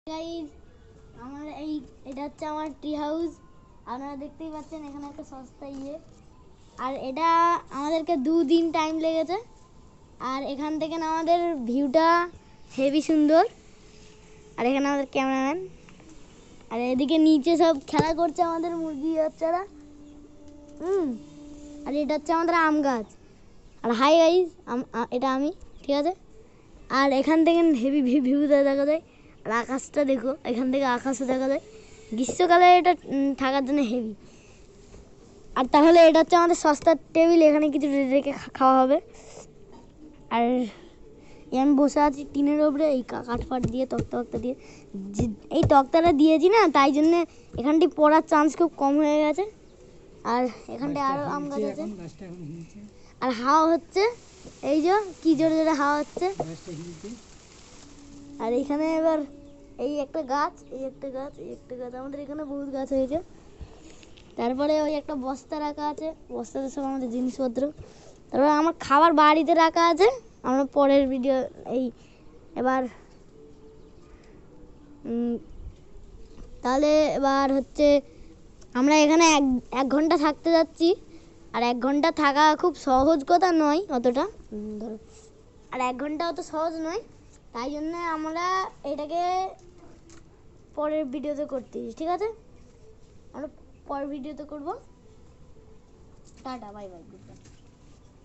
Guys আমার এটা হচ্ছে আমার ট্রি হাউস। আপনারা দেখতেই পাচ্ছেন এখানে একটা সস্তা আর এটা আমাদেরকে 2 দিন টাইম লেগেছে। আর এখান থেকে না আমাদের ভিউটা হেভি সুন্দর। আর এখানে আমাদের ক্যামেরাম্যান, আর এদিকে নিচে সব খেলা করছে আমাদের মুরগি বাচ্চারা। আর এটা হচ্ছে আমাদের আম গাছ। আর হাই গাইস, এটা আমি, ঠিক আছে। আর এখান থেকে হেভি ভিউ দেখা যায়। আর আকাশটা দেখো, এখান থেকে আকাশও দেখা যায়। গ্রীষ্মকালে এটা থাকার জন্য হেভি। আর তাহলে এটা হচ্ছে আমাদের সস্তার টেবিল, এখানে কিছু রেখে খাওয়া হবে। আর আমি বসে আছি টিনের ওপরে, এই কাঠফাট দিয়ে তক্তা দিয়ে, এই তক্তাটা দিয়েছি না, তাই জন্য এখানটি পড়ার চান্স খুব কম হয়ে গেছে। আর এখানটায় আরও আম গাছ আছে। আর হাওয়া হচ্ছে, এই যে কি জোরে জোরে হাওয়া হচ্ছে। আর এখানে এবার এই একটা গাছ, আমাদের এখানে বহুত গাছ হয়েছে। তারপরে ওই একটা বস্তা রাখা আছে, বস্তাতে সব আমাদের জিনিসপত্র। তারপরে আমার খাবার বাড়িতে রাখা আছে। আমরা পরের ভিডিও এবার তাহলে এবার হচ্ছে আমরা এখানে এক ঘন্টা থাকতে যাচ্ছি। আর 1 ঘন্টা থাকা খুব সহজ কথা নয় অতটা, ধরো। আর 1 ঘন্টা অত সহজ নয়, তাই জন্য আমরা এটাকে পরের ভিডিওতে করতেছি, ঠিক আছে। আমরা পরের ভিডিওতে করব। Tata, bye bye, good bye,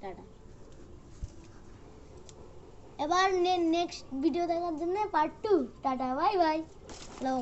tata. এবার নেক্সট ভিডিও দেখার জন্য part 2। Tata, bye bye. Hello.